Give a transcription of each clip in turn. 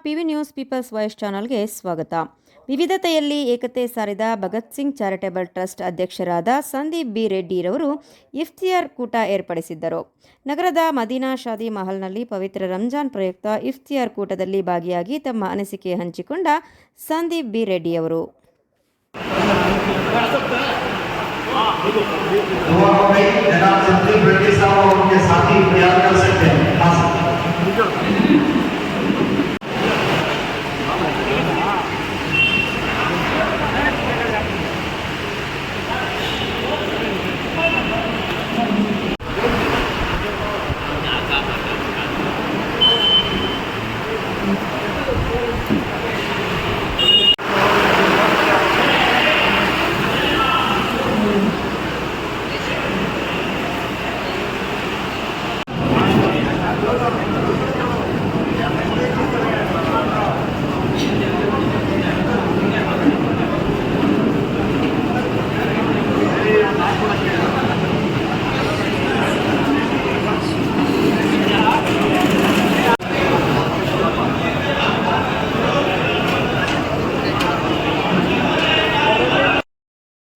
PV news people's voice ಚಾನಲ್ಗೆ ಸ್ವಾಗತ. ವಿವಿಧತೆಯಲ್ಲಿ ಏಕತೆ ಸಾರಿದ ಭಗತ್ ಸಿಂಗ್ ಚಾರಿಟೇಬಲ್ ಟ್ರಸ್ಟ್ ಅಧ್ಯಕ್ಷರಾದ ಸಂದೀಪ್ ಬಿ ರೆಡ್ಡಿರವರು ಇಫ್ತಿಯಾರ್ ಕೂಟ ಏರ್ಪಡಿಸಿದ್ದರು. ನಗರದ ಮದೀನಾ ಶಾದಿ ಮಹಲ್ನಲ್ಲಿ ಪವಿತ್ರ ರಂಜಾನ್ ಪ್ರಯುಕ್ತ ಇಫ್ತಿಯಾರ್ ಕೂಟದಲ್ಲಿ ಭಾಗಿಯಾಗಿ ತಮ್ಮ ಅನಿಸಿಕೆ ಹಂಚಿಕೊಂಡ ಸಂದೀಪ್ ಬಿ ರೆಡ್ಡಿಯವರು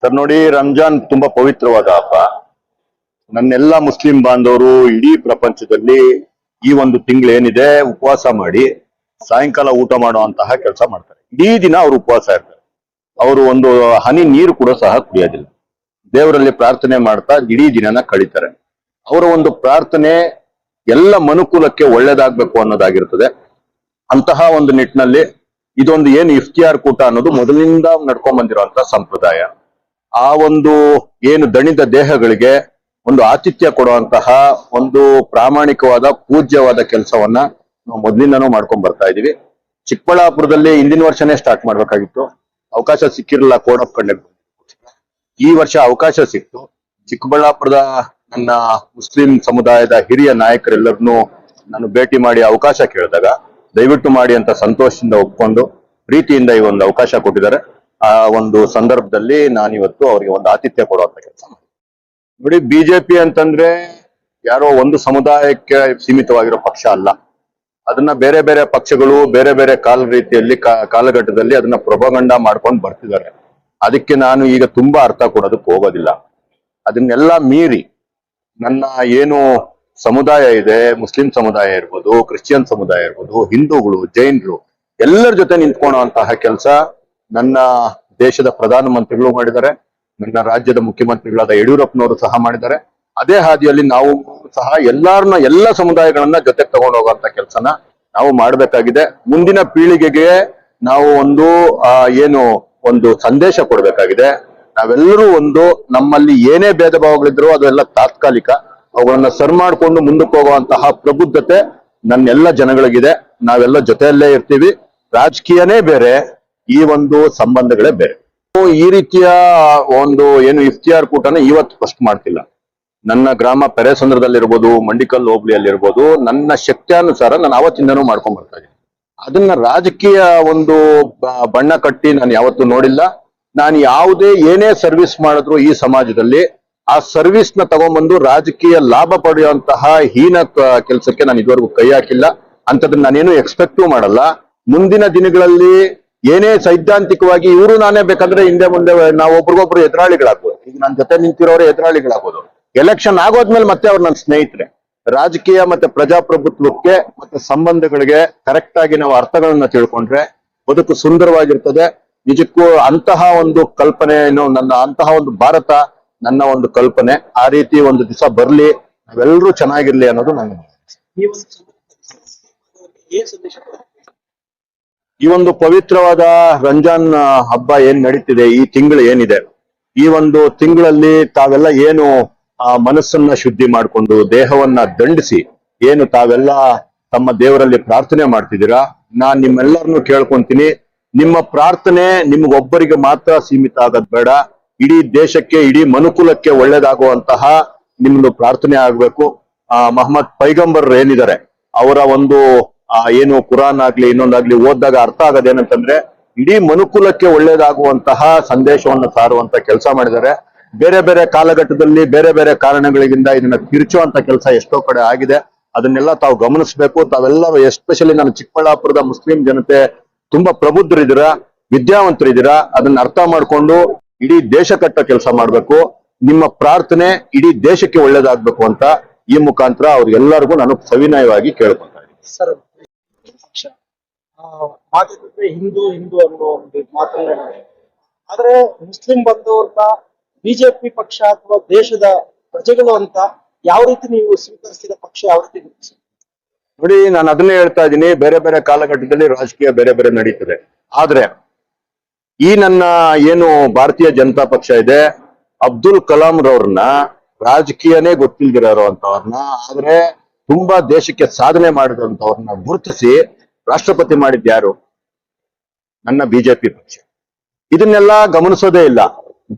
ಸರ್ ನೋಡಿ, ರಂಜಾನ್ ತುಂಬಾ ಪವಿತ್ರವಾದ ಹಬ್ಬ. ನನ್ನೆಲ್ಲ ಮುಸ್ಲಿಂ ಬಾಂಧವರು ಇಡೀ ಪ್ರಪಂಚದಲ್ಲಿ ಈ ಒಂದು ತಿಂಗಳು ಏನಿದೆ ಉಪವಾಸ ಮಾಡಿ ಸಾಯಂಕಾಲ ಊಟ ಮಾಡುವಂತಹ ಕೆಲಸ ಮಾಡ್ತಾರೆ. ಇಡೀ ದಿನ ಅವರು ಉಪವಾಸ ಇರ್ತಾರೆ. ಅವರು ಒಂದು ಹನಿ ನೀರು ಕೂಡ ಸಹ ಕುಡಿಯೋದಿಲ್ಲ. ದೇವರಲ್ಲಿ ಪ್ರಾರ್ಥನೆ ಮಾಡ್ತಾ ಇಡೀ ದಿನನ ಕಳೀತಾರೆ. ಅವರ ಒಂದು ಪ್ರಾರ್ಥನೆ ಎಲ್ಲ ಮನುಕುಲಕ್ಕೆ ಒಳ್ಳೇದಾಗ್ಬೇಕು ಅನ್ನೋದಾಗಿರ್ತದೆ. ಅಂತಹ ಒಂದು ನಿಟ್ಟಿನಲ್ಲಿ ಇದೊಂದು ಏನು ಇಫ್ತಿಯಾರ್ ಕೂಟ ಅನ್ನೋದು ಮೊದಲಿನಿಂದ ನಡ್ಕೊಂಡ್ ಬಂದಿರುವಂತಹ ಸಂಪ್ರದಾಯ. ಆ ಒಂದು ಏನು ದಣಿದ ದೇಹಗಳಿಗೆ ಒಂದು ಆತಿಥ್ಯ ಕೊಡುವಂತಹ ಒಂದು ಪ್ರಾಮಾಣಿಕವಾದ ಪೂಜ್ಯವಾದ ಕೆಲಸವನ್ನ ನಾವು ಮೊದಲಿಂದನೂ ಮಾಡ್ಕೊಂಡ್ ಬರ್ತಾ ಇದೀವಿ. ಚಿಕ್ಕಬಳ್ಳಾಪುರದಲ್ಲಿ ಹಿಂದಿನ ವರ್ಷನೇ ಸ್ಟಾರ್ಟ್ ಮಾಡ್ಬೇಕಾಗಿತ್ತು, ಅವಕಾಶ ಸಿಕ್ಕಿರಲಿಲ್ಲ. ಕೋಡ್ ಆಫ್ ಕಂಡಕ್ಟ್ ಈ ವರ್ಷ ಅವಕಾಶ ಸಿಕ್ತು. ಚಿಕ್ಕಬಳ್ಳಾಪುರದ ನನ್ನ ಮುಸ್ಲಿಂ ಸಮುದಾಯದ ಹಿರಿಯ ನಾಯಕರೆಲ್ಲರನ್ನೂ ನಾನು ಭೇಟಿ ಮಾಡಿ ಅವಕಾಶ ಕೇಳಿದಾಗ ದಯವಿಟ್ಟು ಮಾಡಿ ಅಂತ ಸಂತೋಷದಿಂದ ಒಪ್ಕೊಂಡು ಪ್ರೀತಿಯಿಂದ ಈ ಒಂದು ಅವಕಾಶ ಕೊಟ್ಟಿದ್ದಾರೆ. ಆ ಒಂದು ಸಂದರ್ಭದಲ್ಲಿ ನಾನಿವತ್ತು ಅವರಿಗೆ ಒಂದು ಆತಿಥ್ಯ ಕೊಡುವಂತ ಕೆಲಸ ಮಾಡಿ. ನೋಡಿ, ಬಿಜೆಪಿ ಅಂತಂದ್ರೆ ಯಾರೋ ಒಂದು ಸಮುದಾಯಕ್ಕೆ ಸೀಮಿತವಾಗಿರೋ ಪಕ್ಷ ಅಲ್ಲ. ಅದನ್ನ ಬೇರೆ ಬೇರೆ ಪಕ್ಷಗಳು ಬೇರೆ ಬೇರೆ ಕಾಲಘಟ್ಟದಲ್ಲಿ ಅದನ್ನ ಪ್ರೊಪಗಂಡ ಮಾಡ್ಕೊಂಡು ಬರ್ತಿದ್ದಾರೆ. ಅದಕ್ಕೆ ನಾನು ಈಗ ತುಂಬಾ ಅರ್ಥ ಕೊಡೋದಕ್ಕೆ ಹೋಗೋದಿಲ್ಲ. ಅದನ್ನೆಲ್ಲ ಮೀರಿ ನನ್ನ ಏನು ಸಮುದಾಯ ಇದೆ, ಮುಸ್ಲಿಂ ಸಮುದಾಯ ಇರ್ಬೋದು, ಕ್ರಿಶ್ಚಿಯನ್ ಸಮುದಾಯ ಇರ್ಬೋದು, ಹಿಂದೂಗಳು, ಜೈನರು ಎಲ್ಲರ ಜೊತೆ ನಿಂತ್ಕೊಳ್ಳುವಂತಹ ಕೆಲಸ ನನ್ನ ದೇಶದ ಪ್ರಧಾನಮಂತ್ರಿಗಳು ಮಾಡಿದ್ದಾರೆ. ನನ್ನ ರಾಜ್ಯದ ಮುಖ್ಯಮಂತ್ರಿಗಳಾದ ಯಡಿಯೂರಪ್ಪನವರು ಸಹ ಮಾಡಿದ್ದಾರೆ. ಅದೇ ಹಾದಿಯಲ್ಲಿ ನಾವು ಸಹ ಎಲ್ಲ ಸಮುದಾಯಗಳನ್ನ ಜೊತೆಗೆ ತಗೊಂಡು ಹೋಗುವಂತ ಕೆಲಸನ ನಾವು ಮಾಡಬೇಕಾಗಿದೆ. ಮುಂದಿನ ಪೀಳಿಗೆಗೆ ನಾವು ಒಂದು ಸಂದೇಶ ಕೊಡ್ಬೇಕಾಗಿದೆ. ನಾವೆಲ್ಲರೂ ನಮ್ಮಲ್ಲಿ ಏನೇ ಭೇದ ಭಾವಗಳಿದ್ರು ಅದೆಲ್ಲ ತಾತ್ಕಾಲಿಕ. ಅವುಗಳನ್ನ ಸರಿ ಮಾಡ್ಕೊಂಡು ಮುಂದಕ್ಕೆ ಹೋಗುವಂತಹ ಪ್ರಬುದ್ಧತೆ ನನ್ನೆಲ್ಲ ಜನಗಳಿಗಿದೆ. ನಾವೆಲ್ಲ ಜೊತೆಯಲ್ಲೇ ಇರ್ತೀವಿ. ರಾಜಕೀಯನೇ ಬೇರೆ, ಈ ಒಂದು ಸಂಬಂಧಗಳೇ ಬೇರೆ. ಈ ರೀತಿಯ ಏನು ಇಫ್ತಿಯಾರ್ ಕೂಟನ ಇವತ್ತು ಫಸ್ಟ್ ಮಾಡ್ತಿಲ್ಲ. ನನ್ನ ಗ್ರಾಮ ಪೆರೇಸಂದ್ರದಲ್ಲಿರ್ಬೋದು, ಮಂಡಿಕಲ್ ಹೋಬಳಿಯಲ್ಲಿರ್ಬೋದು, ನನ್ನ ಶಕ್ತಿಯಾನುಸಾರ ನಾನು ಆವತ್ತಿಂದನೂ ಮಾಡ್ಕೊಂಡ್ ಬರ್ತಾ ಇದ್ದೀನಿ. ಅದನ್ನ ರಾಜಕೀಯ ಬಣ್ಣ ಕಟ್ಟಿ ನಾನು ಯಾವತ್ತೂ ನೋಡಿಲ್ಲ. ನಾನು ಏನೇ ಸರ್ವಿಸ್ ಮಾಡಿದ್ರು ಈ ಸಮಾಜದಲ್ಲಿ ಆ ಸರ್ವಿಸ್ ನ ತಗೊಂಡ್ಬಂದು ರಾಜಕೀಯ ಲಾಭ ಪಡೆಯುವಂತಹ ಹೀನ ಕೆಲಸಕ್ಕೆ ನಾನು ಇದುವರೆಗೂ ಕೈ ಹಾಕಿಲ್ಲ. ಅಂತದನ್ನ ನಾನೇನು ಎಕ್ಸ್ಪೆಕ್ಟೂ ಮಾಡಲ್ಲ. ಮುಂದಿನ ದಿನಗಳಲ್ಲಿ ಏನೇ ಸೈದ್ಧಾಂತಿಕವಾಗಿ ಇವರು ನಾನೇ ಬೇಕಂದ್ರೆ ಹಿಂದೆ ಮುಂದೆ ನಾವು ಒಬ್ರಿಗೊಬ್ರು ಎದುರಾಳಿಗಳಾಗ್ಬೋದು. ಈಗ ನನ್ನ ಜೊತೆ ನಿಂತಿರೋರು ಎದುರಾಳಿಗಳಾಗ್ಬೋದು. ಎಲೆಕ್ಷನ್ ಆಗೋದ್ಮೇಲೆ ಮತ್ತೆ ಅವ್ರು ನನ್ನ ಸ್ನೇಹಿತರೆ. ರಾಜಕೀಯ ಮತ್ತೆ ಪ್ರಜಾಪ್ರಭುತ್ವಕ್ಕೆ ಮತ್ತೆ ಸಂಬಂಧಗಳಿಗೆ ಕರೆಕ್ಟ್ ಆಗಿ ನಾವು ಅರ್ಥಗಳನ್ನ ತಿಳ್ಕೊಂಡ್ರೆ ಬದುಕು ಸುಂದರವಾಗಿರ್ತದೆ. ನಿಜಕ್ಕೂ ಅಂತಹ ಒಂದು ಕಲ್ಪನೆ ಅಂತಹ ಒಂದು ಭಾರತ ನನ್ನ ಒಂದು ಕಲ್ಪನೆ. ಆ ರೀತಿ ಒಂದು ದಿವಸ ಬರ್ಲಿ, ನಾವೆಲ್ಲರೂ ಚೆನ್ನಾಗಿರ್ಲಿ ಅನ್ನೋದು ನನ್ನ ಈ ಒಂದು ಪವಿತ್ರವಾದ ರಂಜಾನ್ ಹಬ್ಬ ಏನ್ ನಡೀತಿದೆ, ಈ ತಿಂಗಳು ಏನಿದೆ, ಈ ಒಂದು ತಿಂಗಳಲ್ಲಿ ತಾವೆಲ್ಲ ಏನು ಮನಸ್ಸನ್ನ ಶುದ್ಧಿ ಮಾಡ್ಕೊಂಡು ದೇಹವನ್ನ ದಂಡಿಸಿ ಏನು ತಾವೆಲ್ಲ ತಮ್ಮ ದೇವರಲ್ಲಿ ಪ್ರಾರ್ಥನೆ ಮಾಡ್ತಿದ್ದೀರಾ, ನಾನ್ ನಿಮ್ಮೆಲ್ಲರನ್ನು ಕೇಳ್ಕೊಂತೀನಿ. ನಿಮ್ಮ ಪ್ರಾರ್ಥನೆ ನಿಮ್ಗೊಬ್ಬರಿಗೆ ಮಾತ್ರ ಸೀಮಿತ ಆಗೋದ್ ಬೇಡ. ಇಡೀ ದೇಶಕ್ಕೆ, ಇಡೀ ಮನುಕುಲಕ್ಕೆ ಒಳ್ಳೇದಾಗುವಂತಹ ನಿಮ್ದು ಪ್ರಾರ್ಥನೆ ಆಗ್ಬೇಕು. ಮಹಮ್ಮದ್ ಪೈಗಂಬರ್ ಏನಿದ್ದಾರೆ ಅವರ ಏನು ಕುರಾನ್ ಆಗ್ಲಿ ಇನ್ನೊಂದಾಗ್ಲಿ ಓದಿದಾಗ ಅರ್ಥ ಆಗೋದೇನಂತಂದ್ರೆ ಇಡೀ ಮನುಕುಲಕ್ಕೆ ಒಳ್ಳೇದಾಗುವಂತಹ ಸಂದೇಶವನ್ನು ಸಾರುವಂತ ಕೆಲಸ ಮಾಡಿದ್ದಾರೆ. ಬೇರೆ ಬೇರೆ ಕಾಲಘಟ್ಟದಲ್ಲಿ ಬೇರೆ ಬೇರೆ ಕಾರಣಗಳಿಂದ ಇದನ್ನ ತಿರುಚುವಂತ ಕೆಲಸ ಎಷ್ಟೋ ಕಡೆ ಆಗಿದೆ. ಅದನ್ನೆಲ್ಲ ತಾವು ಗಮನಿಸಬೇಕು. ತಾವೆಲ್ಲರೂ ಎಸ್ಪೆಷಲಿ ನಾನು ಚಿಕ್ಕಬಳ್ಳಾಪುರದ ಮುಸ್ಲಿಂ ಜನತೆ ತುಂಬಾ ಪ್ರಬುದ್ಧರಿದ್ದೀರಾ, ವಿದ್ಯಾವಂತರಿದ್ದೀರಾ. ಅದನ್ನ ಅರ್ಥ ಮಾಡ್ಕೊಂಡು ಇಡೀ ದೇಶ ಕಟ್ಟ ಕೆಲಸ ಮಾಡ್ಬೇಕು. ನಿಮ್ಮ ಪ್ರಾರ್ಥನೆ ಇಡೀ ದೇಶಕ್ಕೆ ಒಳ್ಳೇದಾಗ್ಬೇಕು ಅಂತ ಈ ಮುಖಾಂತರ ಅವ್ರಿಗೆಲ್ಲರಿಗೂ ನಾನು ಸವಿನಯವಾಗಿ ಕೇಳ್ಕೊತಾ ಇದ್ದೀನಿ. ಸರ್, ಪಕ್ಷ ಮಾತಿದ್ರೆ ಹಿಂದೂ ಹಿಂದೂ ಅನ್ನೋ ಒಂದು ಮಾತನ್ನ, ಆದ್ರೆ ಮುಸ್ಲಿಂ ಬಂದವ್ರನ್ನ ಬಿಜೆಪಿ ಪಕ್ಷ ಅಥವಾ ದೇಶದ ಪ್ರಜೆಗಳು ಅಂತ ಯಾವ ರೀತಿ ನೀವು ಸ್ವೀಕರಿಸಿದ ಪಕ್ಷ ಯಾವ ರೀತಿ ಗುರುತಿಸಿ? ನೋಡಿ, ನಾನು ಅದನ್ನೇ ಹೇಳ್ತಾ ಇದ್ದೀನಿ, ಬೇರೆ ಬೇರೆ ಕಾಲಘಟ್ಟದಲ್ಲಿ ರಾಜಕೀಯ ಬೇರೆ ಬೇರೆ ನಡೀತದೆ. ಆದ್ರೆ ಈ ನನ್ನ ಏನು ಭಾರತೀಯ ಜನತಾ ಪಕ್ಷ ಇದೆ, ಅಬ್ದುಲ್ ಕಲಾಂ ರವ್ರನ್ನ ರಾಜಕೀಯನೇ ಗೊತ್ತಿಲ್ದಿರೋ ಅಂತವ್ರನ್ನ, ಆದ್ರೆ ತುಂಬಾ ದೇಶಕ್ಕೆ ಸಾಧನೆ ಮಾಡಿದಂತವ್ರನ್ನ ಗುರುತಿಸಿ ರಾಷ್ಟ್ರಪತಿ ಮಾಡಿದ್ ಯಾರು? ನನ್ನ ಬಿಜೆಪಿ ಪಕ್ಷ. ಇದನ್ನೆಲ್ಲ ಗಮನಿಸೋದೇ ಇಲ್ಲ.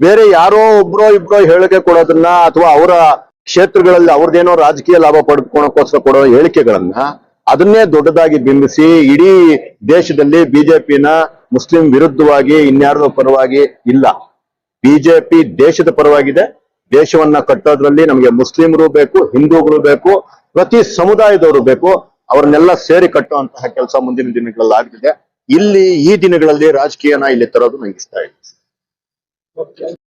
ಬೇರೆ ಯಾರೋ ಒಬ್ರೋ ಇಬ್ರೋ ಹೇಳಿಕೆ ಕೊಡೋದನ್ನ ಅಥವಾ ಅವರ ಕ್ಷೇತ್ರಗಳಲ್ಲಿ ಅವ್ರದ್ದೇನೋ ರಾಜಕೀಯ ಲಾಭ ಪಡ್ಕೊಳಕೋಸ್ಕರ ಕೊಡೋ ಹೇಳಿಕೆಗಳನ್ನ ಅದನ್ನೇ ದೊಡ್ಡದಾಗಿ ಬಿಂಬಿಸಿ ಇಡೀ ದೇಶದಲ್ಲಿ ಬಿಜೆಪಿನ ಮುಸ್ಲಿಂ ವಿರುದ್ಧವಾಗಿ ಇನ್ಯಾರದೋ ಪರವಾಗಿ ಇಲ್ಲ. ಬಿಜೆಪಿ ದೇಶದ ಪರವಾಗಿದೆ. ದೇಶವನ್ನ ಕಟ್ಟೋದ್ರಲ್ಲಿ ನಮಗೆ ಮುಸ್ಲಿಮರು ಬೇಕು, ಹಿಂದೂಗಳು ಬೇಕು, ಪ್ರತಿ ಸಮುದಾಯದವರು ಬೇಕು. ಅವ್ರನ್ನೆಲ್ಲ ಸೇರಿ ಕಟ್ಟುವಂತಹ ಕೆಲಸ ಮುಂದಿನ ದಿನಗಳಲ್ಲಿ ಆಗ್ತಿದೆ. ಇಲ್ಲಿ ಈ ದಿನಗಳಲ್ಲಿ ರಾಜಕೀಯನ ಇಲ್ಲಿ ತರೋದು ನಂಗೆ ಇಷ್ಟ ಇಲ್ಲ.